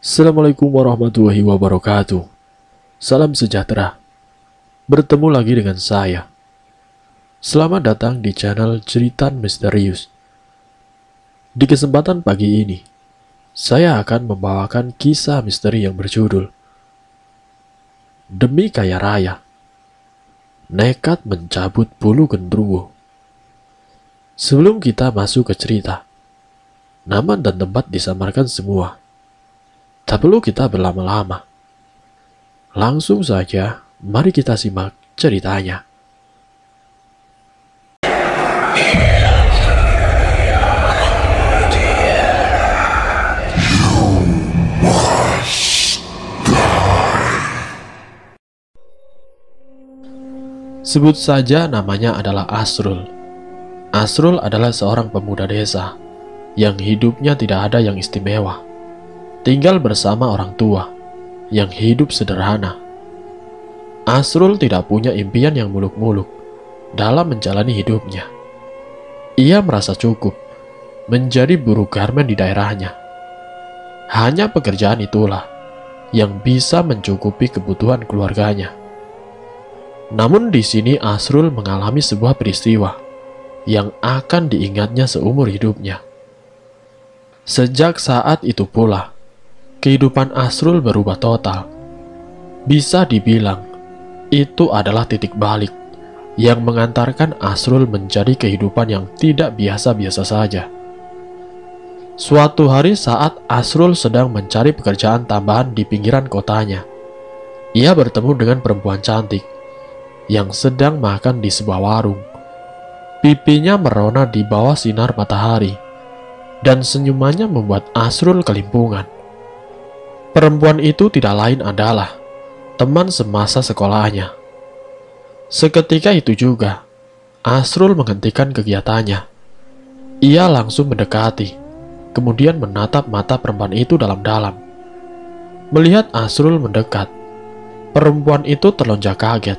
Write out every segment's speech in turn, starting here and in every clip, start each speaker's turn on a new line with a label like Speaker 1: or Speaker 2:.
Speaker 1: Assalamualaikum warahmatullahi wabarakatuh. Salam sejahtera. Bertemu lagi dengan saya. Selamat datang di channel Cerita Misterius. Di kesempatan pagi ini, saya akan membawakan kisah misteri yang berjudul Demi Kaya Raya, Nekat Mencabut Bulu Genderuwo. Sebelum kita masuk ke cerita, nama dan tempat disamarkan semua. Tak perlu kita berlama-lama. Langsung saja, mari kita simak ceritanya. Sebut saja namanya adalah Asrul. Asrul adalah seorang pemuda desa yang hidupnya tidak ada yang istimewa. Tinggal bersama orang tua yang hidup sederhana. Asrul tidak punya impian yang muluk-muluk dalam menjalani hidupnya. Ia merasa cukup menjadi buruh garmen di daerahnya. Hanya pekerjaan itulah yang bisa mencukupi kebutuhan keluarganya. Namun di sini Asrul mengalami sebuah peristiwa yang akan diingatnya seumur hidupnya. Sejak saat itu pula, kehidupan Asrul berubah total. Bisa dibilang, itu adalah titik balik yang mengantarkan Asrul menjadi kehidupan yang tidak biasa-biasa saja. Suatu hari saat Asrul sedang mencari pekerjaan tambahan di pinggiran kotanya, ia bertemu dengan perempuan cantik yang sedang makan di sebuah warung. Pipinya merona di bawah sinar matahari, dan senyumannya membuat Asrul kelimpungan. Perempuan itu tidak lain adalah teman semasa sekolahnya. Seketika itu juga, Asrul menghentikan kegiatannya. Ia langsung mendekati, kemudian menatap mata perempuan itu dalam-dalam. Melihat Asrul mendekat, perempuan itu terlonjak kaget.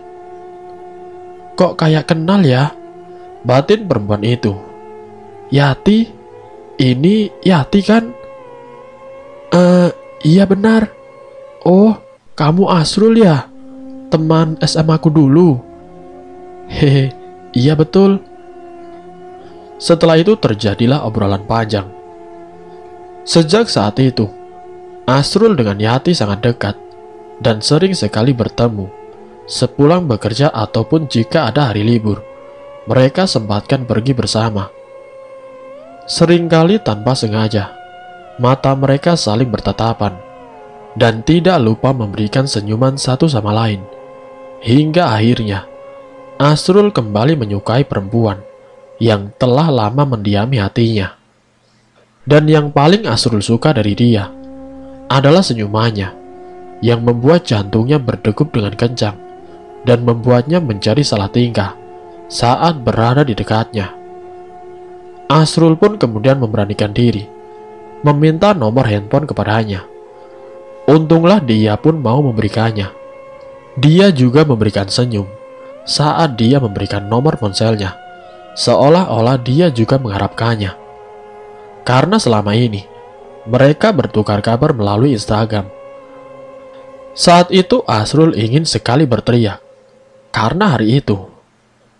Speaker 1: "Kok kayak kenal ya?" batin perempuan itu. "Yati? Ini Yati kan?" Iya benar. Oh, kamu Asrul ya? Teman SMA aku dulu." "Hehe, iya betul." Setelah itu terjadilah obrolan panjang. Sejak saat itu, Asrul dengan Yati sangat dekat dan sering sekali bertemu. Sepulang bekerja ataupun jika ada hari libur, mereka sempatkan pergi bersama. Seringkali tanpa sengaja, mata mereka saling bertatapan dan tidak lupa memberikan senyuman satu sama lain. Hingga akhirnya, Asrul kembali menyukai perempuan yang telah lama mendiami hatinya. Dan yang paling Asrul suka dari dia adalah senyumannya yang membuat jantungnya berdegup dengan kencang dan membuatnya menjadi salah tingkah saat berada di dekatnya. Asrul pun kemudian memberanikan diri meminta nomor handphone kepadanya. Untunglah dia pun mau memberikannya. Dia juga memberikan senyum saat dia memberikan nomor ponselnya, seolah-olah dia juga mengharapkannya. Karena selama ini mereka bertukar kabar melalui Instagram. Saat itu Asrul ingin sekali berteriak, karena hari itu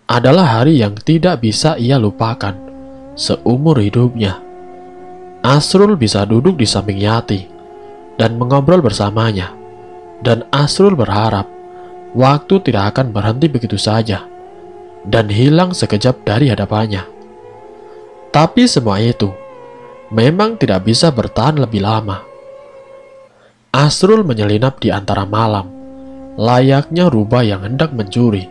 Speaker 1: adalah hari yang tidak bisa ia lupakan seumur hidupnya. Asrul bisa duduk di samping Yati dan mengobrol bersamanya, dan Asrul berharap waktu tidak akan berhenti begitu saja dan hilang sekejap dari hadapannya. Tapi semua itu memang tidak bisa bertahan lebih lama. Asrul menyelinap di antara malam, layaknya rubah yang hendak mencuri.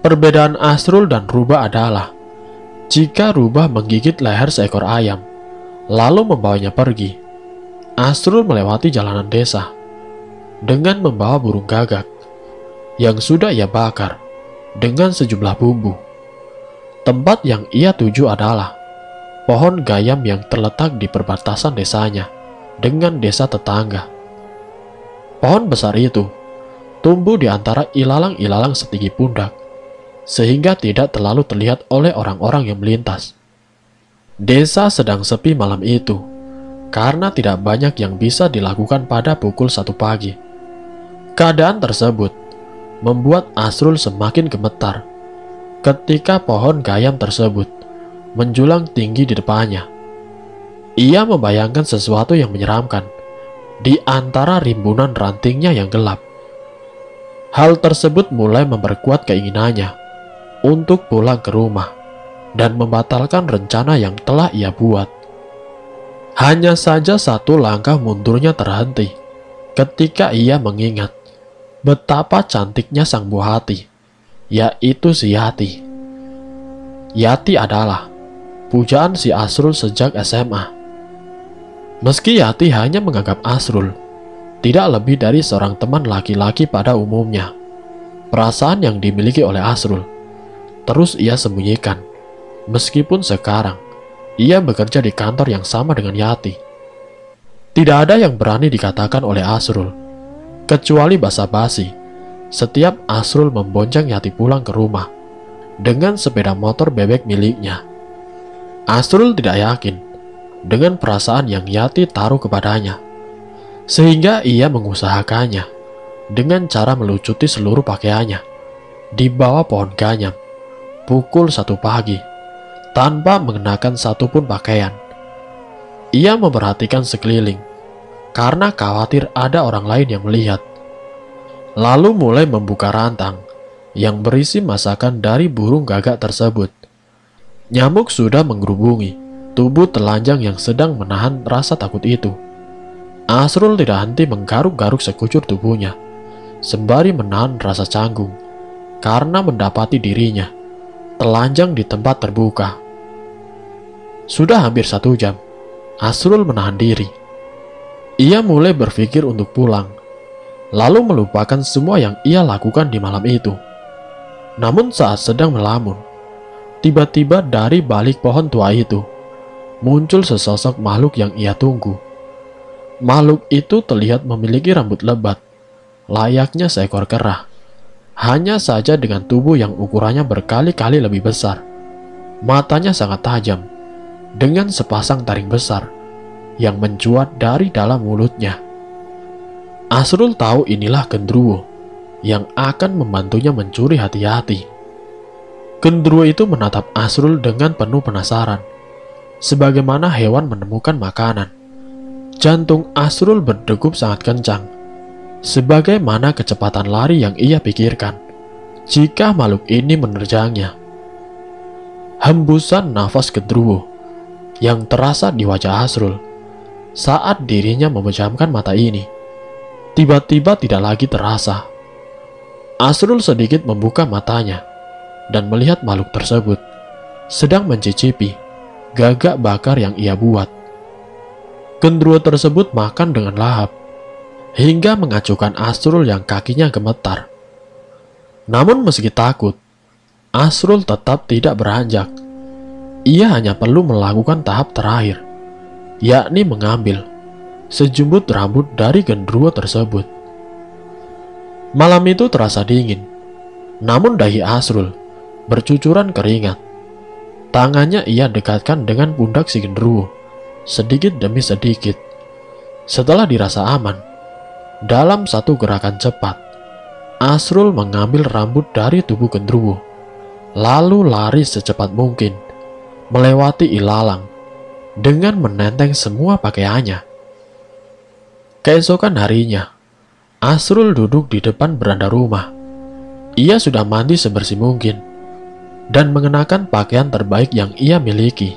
Speaker 1: Perbedaan Asrul dan rubah adalah, jika rubah menggigit leher seekor ayam, lalu membawanya pergi, Asrul melewati jalanan desa dengan membawa burung gagak yang sudah ia bakar dengan sejumlah bumbu. Tempat yang ia tuju adalah pohon gayam yang terletak di perbatasan desanya dengan desa tetangga. Pohon besar itu tumbuh di antara ilalang-ilalang setinggi pundak, sehingga tidak terlalu terlihat oleh orang-orang yang melintas. Desa sedang sepi malam itu, karena tidak banyak yang bisa dilakukan pada pukul 1 pagi. Keadaan tersebut membuat Asrul semakin gemetar ketika pohon gayam tersebut menjulang tinggi di depannya. Ia membayangkan sesuatu yang menyeramkan di antara rimbunan rantingnya yang gelap. Hal tersebut mulai memperkuat keinginannya untuk pulang ke rumah dan membatalkan rencana yang telah ia buat. Hanya saja satu langkah mundurnya terhenti ketika ia mengingat betapa cantiknya sang buah hati, yaitu si Yati. Yati adalah pujaan si Asrul sejak SMA. Meski Yati hanya menganggap Asrul tidak lebih dari seorang teman laki-laki pada umumnya, perasaan yang dimiliki oleh Asrul terus ia sembunyikan. Meskipun sekarang ia bekerja di kantor yang sama dengan Yati, tidak ada yang berani dikatakan oleh Asrul kecuali basa-basi setiap Asrul membonceng Yati pulang ke rumah dengan sepeda motor bebek miliknya. Asrul tidak yakin dengan perasaan yang Yati taruh kepadanya, sehingga ia mengusahakannya dengan cara melucuti seluruh pakaiannya di bawah pohon ganyam pukul 1 pagi tanpa mengenakan satupun pakaian. Ia memperhatikan sekeliling karena khawatir ada orang lain yang melihat, lalu mulai membuka rantang yang berisi masakan dari burung gagak tersebut. Nyamuk sudah menggerubungi tubuh telanjang yang sedang menahan rasa takut itu. Asrul tidak henti menggaruk-garuk sekujur tubuhnya sembari menahan rasa canggung karena mendapati dirinya telanjang di tempat terbuka. Sudah hampir 1 jam Asrul menahan diri. Ia mulai berpikir untuk pulang, lalu melupakan semua yang ia lakukan di malam itu. Namun saat sedang melamun, tiba-tiba dari balik pohon tua itu muncul sesosok makhluk yang ia tunggu. Makhluk itu terlihat memiliki rambut lebat, layaknya seekor kera. Hanya saja dengan tubuh yang ukurannya berkali-kali lebih besar. Matanya sangat tajam, dengan sepasang taring besar yang mencuat dari dalam mulutnya. Asrul tahu inilah Gendruwo yang akan membantunya mencuri hati-hati. Gendruwo itu menatap Asrul dengan penuh penasaran. Sebagaimana hewan menemukan makanan, jantung Asrul berdegup sangat kencang. Sebagaimana kecepatan lari yang ia pikirkan jika makhluk ini menerjangnya. Hembusan nafas Gendruwo yang terasa di wajah Asrul saat dirinya memejamkan mata ini tiba-tiba tidak lagi terasa. Asrul sedikit membuka matanya dan melihat makhluk tersebut sedang mencicipi gagak bakar yang ia buat. Gendruwo tersebut makan dengan lahap hingga mengacuhkan Asrul yang kakinya gemetar. Namun meski takut, Asrul tetap tidak beranjak. Ia hanya perlu melakukan tahap terakhir, yakni mengambil sejumput rambut dari Gendruwo tersebut. Malam itu terasa dingin, namun dahi Asrul bercucuran keringat. Tangannya ia dekatkan dengan pundak si Gendruwo, sedikit demi sedikit. Setelah dirasa aman, dalam satu gerakan cepat, Asrul mengambil rambut dari tubuh Gendruwo, lalu lari secepat mungkin, melewati ilalang, dengan menenteng semua pakaiannya. Keesokan harinya, Asrul duduk di depan beranda rumah. Ia sudah mandi sebersih mungkin dan mengenakan pakaian terbaik yang ia miliki.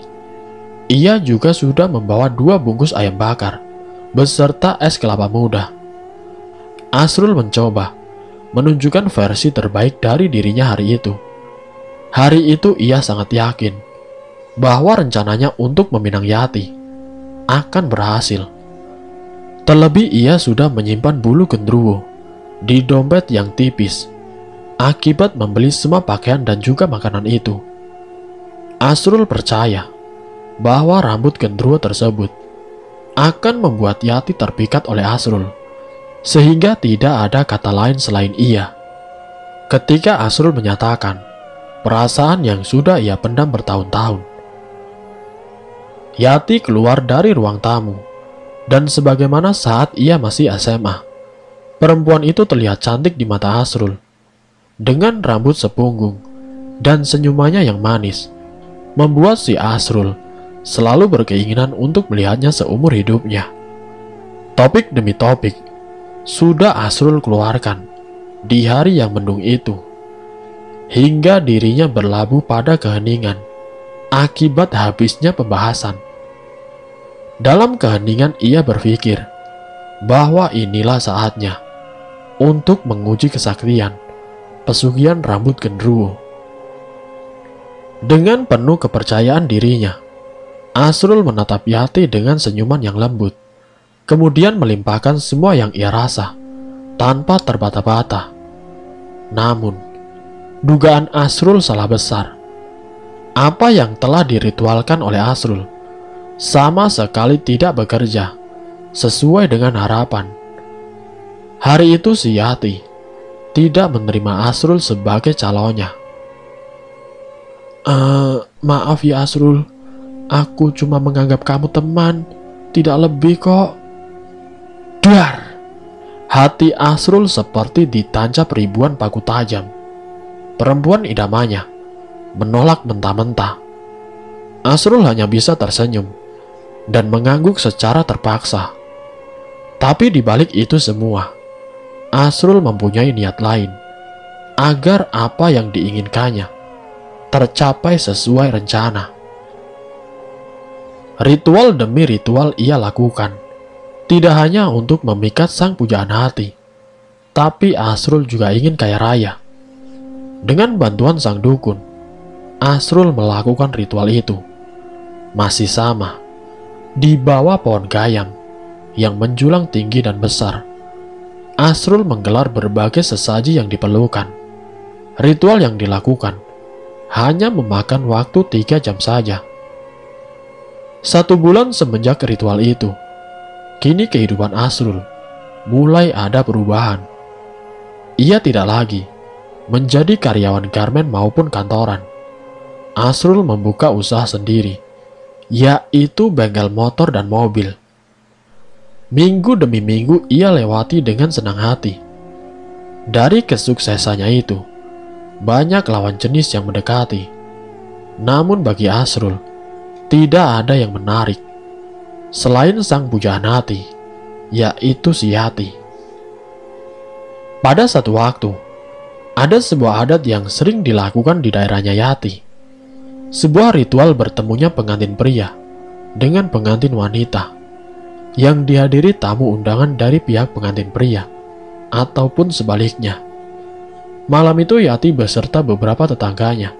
Speaker 1: Ia juga sudah membawa 2 bungkus ayam bakar beserta es kelapa muda. Asrul mencoba menunjukkan versi terbaik dari dirinya hari itu. Hari itu ia sangat yakin bahwa rencananya untuk meminang Yati akan berhasil. Terlebih ia sudah menyimpan bulu Gendruwo di dompet yang tipis akibat membeli semua pakaian dan juga makanan itu. Asrul percaya bahwa rambut Gendruwo tersebut akan membuat Yati terpikat oleh Asrul, sehingga tidak ada kata lain selain iya. Ketika Asrul menyatakan perasaan yang sudah ia pendam bertahun-tahun, Yati keluar dari ruang tamu Dan sebagaimana saat ia masih SMA, perempuan itu terlihat cantik di mata Asrul. Dengan rambut sepunggung dan senyumannya yang manis, membuat si Asrul selalu berkeinginan untuk melihatnya seumur hidupnya. Topik demi topik sudah Asrul keluarkan di hari yang mendung itu, hingga dirinya berlabuh pada keheningan akibat habisnya pembahasan. Dalam keheningan ia berpikir bahwa inilah saatnya untuk menguji kesaktian pesugihan rambut genderuwo. Dengan penuh kepercayaan dirinya, Asrul menatap Yati dengan senyuman yang lembut, kemudian melimpahkan semua yang ia rasa tanpa terbata-bata. Namun, dugaan Asrul salah besar. Apa yang telah diritualkan oleh Asrul sama sekali tidak bekerja sesuai dengan harapan. Hari itu si Yati tidak menerima Asrul sebagai calonnya. Maaf ya Asrul, aku cuma menganggap kamu teman, tidak lebih kok. Dar! Hati Asrul seperti ditancap ribuan paku tajam. Perempuan idamannya menolak mentah-mentah. Asrul hanya bisa tersenyum dan mengangguk secara terpaksa. Tapi di balik itu semua, Asrul mempunyai niat lain, agar apa yang diinginkannya tercapai sesuai rencana. Ritual demi ritual ia lakukan, tidak hanya untuk memikat sang pujaan hati, tapi Asrul juga ingin kaya raya. Dengan bantuan sang dukun, Asrul melakukan ritual itu. Masih sama, di bawah pohon gayam yang menjulang tinggi dan besar, Asrul menggelar berbagai sesaji yang diperlukan. Ritual yang dilakukan hanya memakan waktu 3 jam saja. 1 bulan semenjak ritual itu, kini kehidupan Asrul mulai ada perubahan. Ia tidak lagi menjadi karyawan garmen maupun kantoran. Asrul membuka usaha sendiri, yaitu bengkel motor dan mobil. Minggu demi minggu ia lewati dengan senang hati. Dari kesuksesannya itu, banyak lawan jenis yang mendekati. Namun bagi Asrul, tidak ada yang menarik selain sang pujaan hati, yaitu si Yati. Pada satu waktu, ada sebuah adat yang sering dilakukan di daerahnya Yati. Sebuah ritual bertemunya pengantin pria dengan pengantin wanita, yang dihadiri tamu undangan dari pihak pengantin pria, ataupun sebaliknya. Malam itu Yati beserta beberapa tetangganya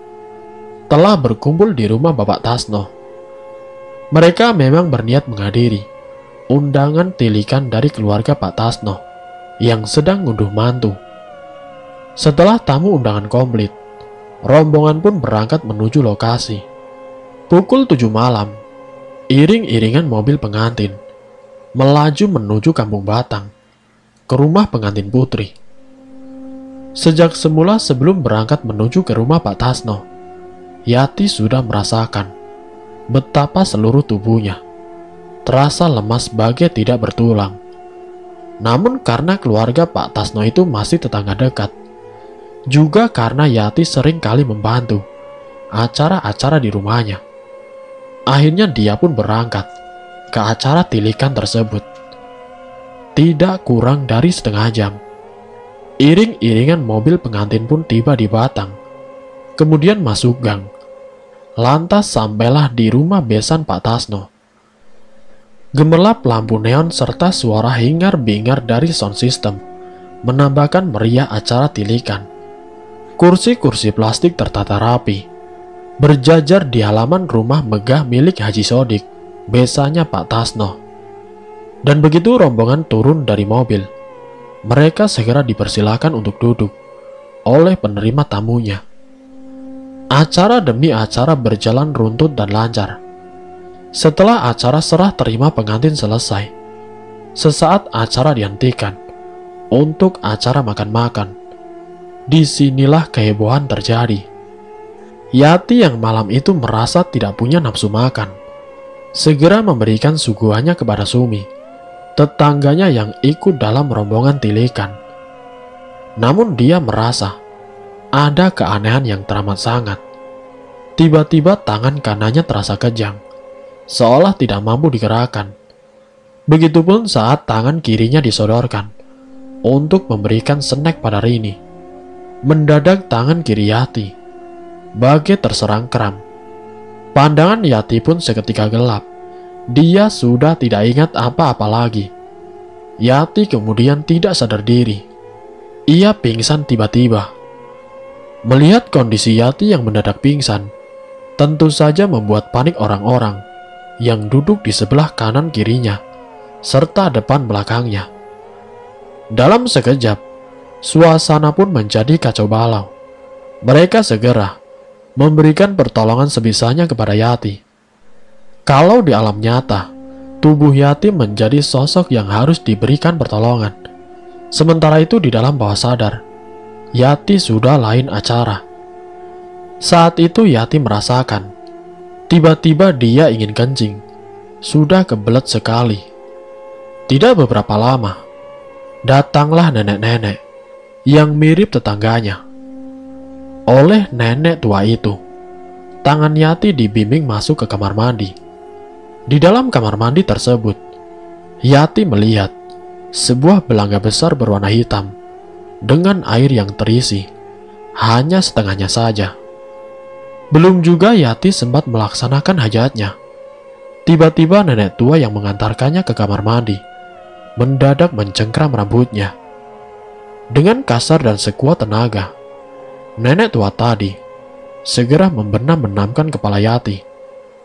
Speaker 1: telah berkumpul di rumah Bapak Tasno. Mereka memang berniat menghadiri undangan tilikan dari keluarga Pak Tasno yang sedang ngunduh mantu. Setelah tamu undangan komplit, rombongan pun berangkat menuju lokasi. Pukul 7 malam, iring-iringan mobil pengantin melaju menuju Kampung Batang, ke rumah pengantin putri. Sejak semula sebelum berangkat menuju ke rumah Pak Tasno, Yati sudah merasakan betapa seluruh tubuhnya terasa lemas bagai tidak bertulang. Namun karena keluarga Pak Tasno itu masih tetangga dekat, juga karena Yati sering kali membantu acara-acara di rumahnya, akhirnya dia pun berangkat ke acara tilikan tersebut. Tidak kurang dari setengah jam, iring-iringan mobil pengantin pun tiba di Batang, kemudian masuk gang. Lantas sampailah di rumah besan Pak Tasno. Gemerlap lampu neon serta suara hingar-bingar dari sound system menambahkan meriah acara tilikan. Kursi-kursi plastik tertata rapi, berjajar di halaman rumah megah milik Haji Sodik, besannya Pak Tasno. Dan begitu rombongan turun dari mobil, mereka segera dipersilakan untuk duduk oleh penerima tamunya. Acara demi acara berjalan runtut dan lancar. Setelah acara serah terima pengantin selesai, sesaat acara dihentikan untuk acara makan-makan. Disinilah kehebohan terjadi. Yati yang malam itu merasa tidak punya nafsu makan, segera memberikan suguhannya kepada Sumi tetangganya yang ikut dalam rombongan tilikan. Namun dia merasa ada keanehan yang teramat sangat. Tiba-tiba tangan kanannya terasa kejang, seolah tidak mampu digerakkan. Begitupun saat tangan kirinya disodorkan untuk memberikan snack pada Rini. Mendadak tangan kiri Yati bagai terserang kram. Pandangan Yati pun seketika gelap. Dia sudah tidak ingat apa-apa lagi. Yati kemudian tidak sadar diri. Ia pingsan tiba-tiba. Melihat kondisi Yati yang mendadak pingsan, tentu saja membuat panik orang-orang yang duduk di sebelah kanan kirinya, serta depan belakangnya. Dalam sekejap, suasana pun menjadi kacau balau. Mereka segera memberikan pertolongan sebisanya kepada Yati. Kalau di alam nyata, tubuh Yati menjadi sosok yang harus diberikan pertolongan. Sementara itu di dalam bawah sadar, Yati sudah lain acara. Saat itu Yati merasakan, tiba-tiba dia ingin kencing. Sudah kebelet sekali. Tidak beberapa lama, datanglah nenek-nenek yang mirip tetangganya. Oleh nenek tua itu, tangan Yati dibimbing masuk ke kamar mandi. Di dalam kamar mandi tersebut, Yati melihat sebuah belanga besar berwarna hitam dengan air yang terisi hanya setengahnya saja. Belum juga Yati sempat melaksanakan hajatnya. Tiba-tiba nenek tua yang mengantarkannya ke kamar mandi mendadak mencengkram rambutnya. Dengan kasar dan sekuat tenaga, nenek tua tadi segera membenam-benamkan kepala Yati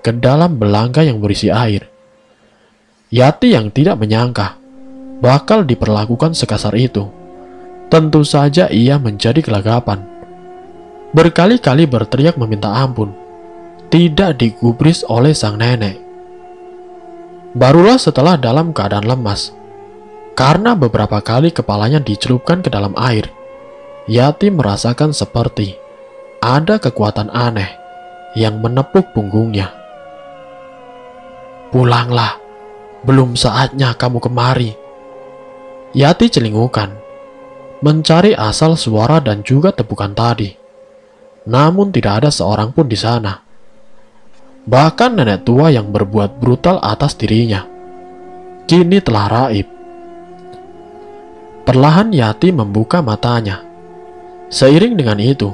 Speaker 1: ke dalam belanga yang berisi air. Yati yang tidak menyangka bakal diperlakukan sekasar itu, tentu saja ia menjadi gelagapan. Berkali-kali berteriak meminta ampun, tidak digubris oleh sang nenek. Barulah setelah dalam keadaan lemas, karena beberapa kali kepalanya dicelupkan ke dalam air, Yati merasakan seperti ada kekuatan aneh yang menepuk punggungnya. "Pulanglah, belum saatnya kamu kemari." Yati celingukan, mencari asal suara dan juga tepukan tadi. Namun tidak ada seorang pun di sana. Bahkan nenek tua yang berbuat brutal atas dirinya kini telah raib. Perlahan Yati membuka matanya. Seiring dengan itu,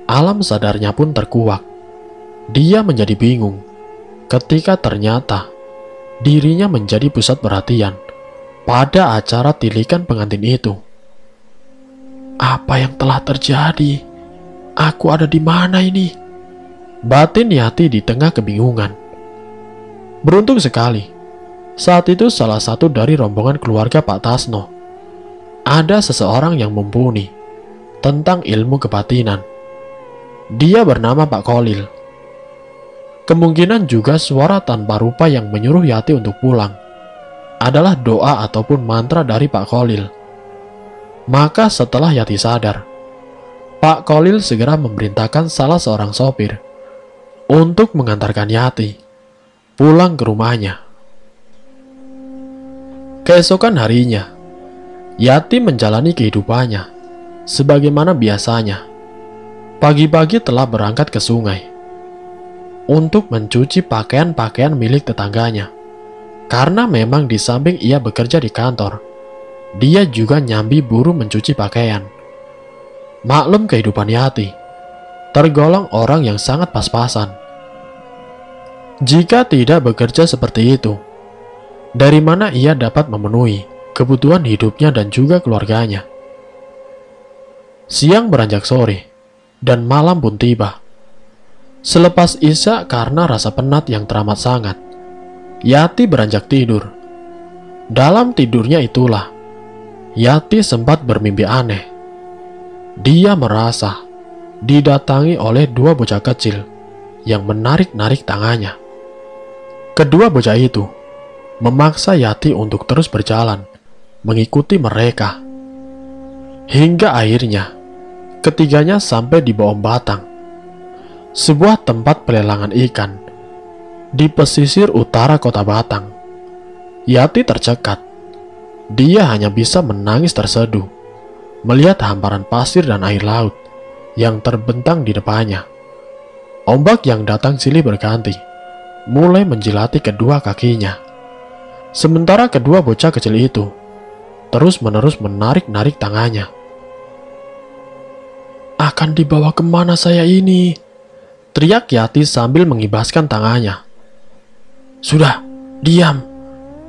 Speaker 1: alam sadarnya pun terkuak. Dia menjadi bingung ketika ternyata dirinya menjadi pusat perhatian pada acara tilikan pengantin itu. Apa yang telah terjadi? Aku ada di mana ini? Batin Yati di tengah kebingungan. Beruntung sekali, saat itu salah satu dari rombongan keluarga Pak Tasno. Ada seseorang yang mumpuni tentang ilmu kebatinan. Dia bernama Pak Kolil. Kemungkinan juga suara tanpa rupa yang menyuruh Yati untuk pulang adalah doa ataupun mantra dari Pak Kolil. Maka setelah Yati sadar, Pak Kolil segera memerintahkan salah seorang sopir untuk mengantarkan Yati pulang ke rumahnya. Keesokan harinya, Yati menjalani kehidupannya sebagaimana biasanya. Pagi-pagi telah berangkat ke sungai untuk mencuci pakaian-pakaian milik tetangganya. Karena memang di samping ia bekerja di kantor, dia juga nyambi buru mencuci pakaian. Maklum kehidupan Yati, tergolong orang yang sangat pas-pasan. Jika tidak bekerja seperti itu, dari mana ia dapat memenuhi kebutuhan hidupnya dan juga keluarganya? Siang beranjak sore, dan malam pun tiba. Selepas isya karena rasa penat yang teramat sangat, Yati beranjak tidur. Dalam tidurnya itulah, Yati sempat bermimpi aneh. Dia merasa didatangi oleh dua bocah kecil yang menarik-narik tangannya. Kedua bocah itu memaksa Yati untuk terus berjalan, mengikuti mereka. Hingga akhirnya, ketiganya sampai di Boom Batang, sebuah tempat pelelangan ikan di pesisir utara kota Batang. Yati tercekat. Dia hanya bisa menangis terseduh melihat hamparan pasir dan air laut yang terbentang di depannya. Ombak yang datang silih berganti, mulai menjilati kedua kakinya. Sementara kedua bocah kecil itu terus-menerus menarik-narik tangannya. "Akan dibawa kemana saya ini?" teriak Yati sambil mengibaskan tangannya. "Sudah, diam.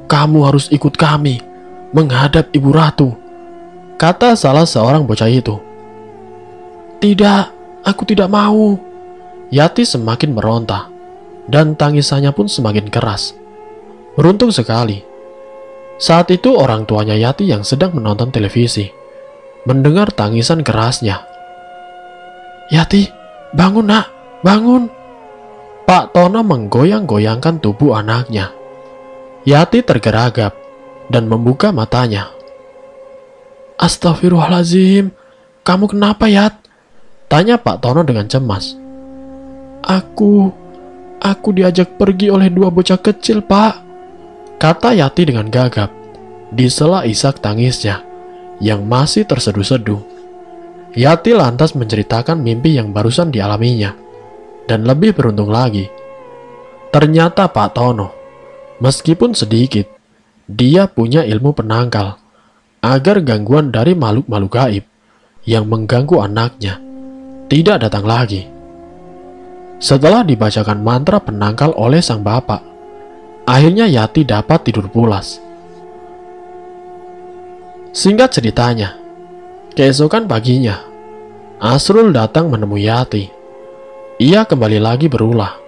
Speaker 1: Kamu harus ikut kami menghadap Ibu Ratu," kata salah seorang bocah itu. "Tidak, aku tidak mau." Yati semakin meronta, dan tangisannya pun semakin keras. Beruntung sekali, saat itu orang tuanya Yati yang sedang menonton televisi mendengar tangisan kerasnya. "Yati, bangun nak, bangun." Pak Tono menggoyang-goyangkan tubuh anaknya. Yati tergeragap dan membuka matanya. "Astagfirullahaladzim, kamu kenapa, Yat?" tanya Pak Tono dengan cemas. Aku diajak pergi oleh dua bocah kecil, Pak," kata Yati dengan gagap di sela isak tangisnya yang masih terseduh-seduh. Yati lantas menceritakan mimpi yang barusan dialaminya, dan lebih beruntung lagi, ternyata Pak Tono, meskipun sedikit, dia punya ilmu penangkal agar gangguan dari makhluk-makhluk gaib yang mengganggu anaknya tidak datang lagi. Setelah dibacakan mantra penangkal oleh sang bapak, akhirnya Yati dapat tidur pulas. Singkat ceritanya, keesokan paginya, Asrul datang menemui Yati. Ia kembali lagi berulah,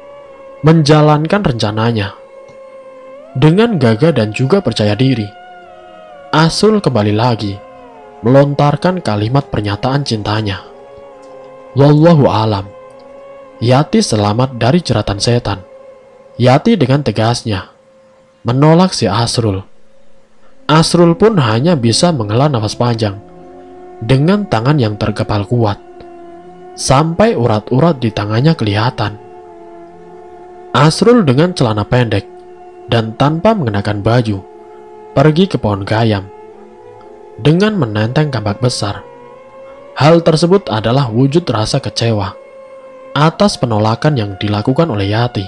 Speaker 1: menjalankan rencananya. Dengan gagah dan juga percaya diri, Asrul kembali lagi melontarkan kalimat pernyataan cintanya. Wallahu alam. Yati selamat dari jeratan setan. Yati dengan tegasnya menolak si Asrul. Asrul pun hanya bisa menghela nafas panjang dengan tangan yang terkepal kuat, sampai urat-urat di tangannya kelihatan. Asrul dengan celana pendek dan tanpa mengenakan baju pergi ke pohon gayam dengan menenteng kampak besar. Hal tersebut adalah wujud rasa kecewa atas penolakan yang dilakukan oleh Yati.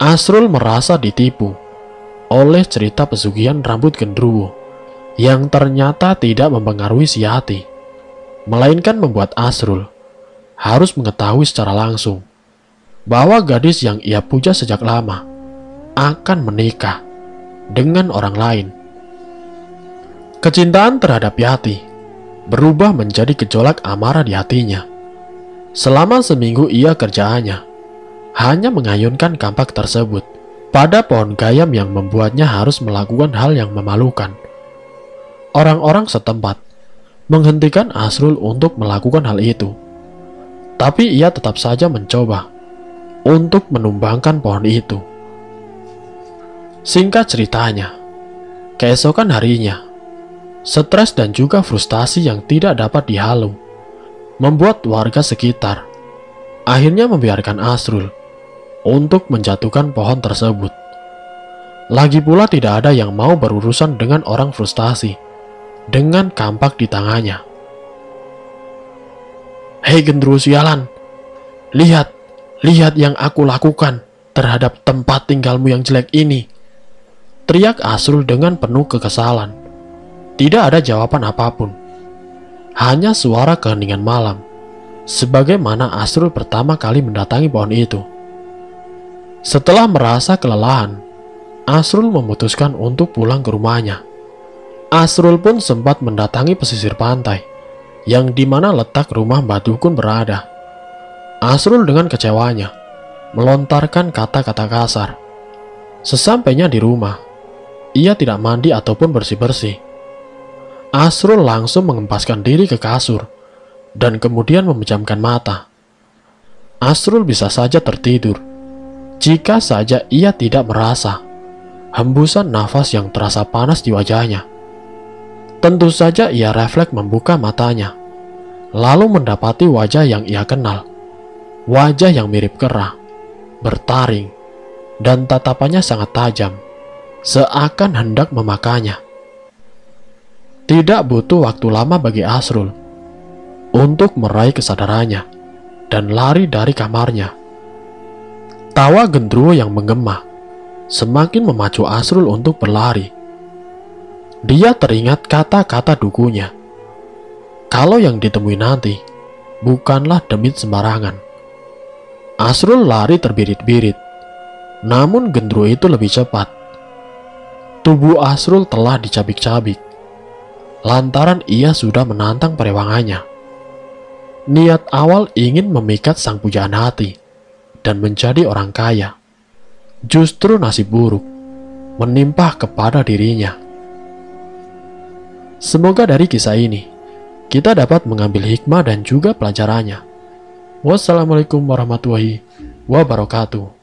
Speaker 1: Asrul merasa ditipu oleh cerita pesugihan rambut gendruwo yang ternyata tidak mempengaruhi si Yati, melainkan membuat Asrul harus mengetahui secara langsung bahwa gadis yang ia puja sejak lama akan menikah dengan orang lain. Kecintaan terhadap Yati berubah menjadi gejolak amarah di hatinya. Selama seminggu ia kerjaannya hanya mengayunkan kampak tersebut pada pohon gayam yang membuatnya harus melakukan hal yang memalukan. Orang-orang setempat menghentikan Asrul untuk melakukan hal itu, tapi ia tetap saja mencoba untuk menumbangkan pohon itu. Singkat ceritanya, keesokan harinya, stres dan juga frustasi yang tidak dapat dihalu membuat warga sekitar akhirnya membiarkan Asrul untuk menjatuhkan pohon tersebut. Lagi pula tidak ada yang mau berurusan dengan orang frustasi dengan kampak di tangannya. "Hei gendruwo sialan, lihat yang aku lakukan terhadap tempat tinggalmu yang jelek ini," teriak Asrul dengan penuh kekesalan. Tidak ada jawaban apapun, hanya suara keheningan malam, sebagaimana Asrul pertama kali mendatangi pohon itu. Setelah merasa kelelahan, Asrul memutuskan untuk pulang ke rumahnya. Asrul pun sempat mendatangi pesisir pantai, yang dimana letak rumah Mbah Dukun berada. Asrul dengan kecewanya melontarkan kata-kata kasar. Sesampainya di rumah, ia tidak mandi ataupun bersih-bersih. Asrul langsung mengempaskan diri ke kasur dan kemudian memejamkan mata. Asrul bisa saja tertidur jika saja ia tidak merasa hembusan nafas yang terasa panas di wajahnya. Tentu saja ia refleks membuka matanya, lalu mendapati wajah yang ia kenal. Wajah yang mirip kera, bertaring, dan tatapannya sangat tajam. seakan hendak memakannya. Tidak butuh waktu lama bagi Asrul untuk meraih kesadarannya dan lari dari kamarnya. Tawa gendruwo yang menggema semakin memacu Asrul untuk berlari. Dia teringat kata-kata dukunya. Kalau yang ditemui nanti bukanlah demit sembarangan. Asrul lari terbirit-birit, namun gendruwo itu lebih cepat. Tubuh Asrul telah dicabik-cabik, lantaran ia sudah menantang perewangannya. Niat awal ingin memikat sang pujaan hati dan menjadi orang kaya. Justru nasib buruk menimpa kepada dirinya. Semoga dari kisah ini kita dapat mengambil hikmah dan juga pelajarannya. Wassalamualaikum warahmatullahi wabarakatuh.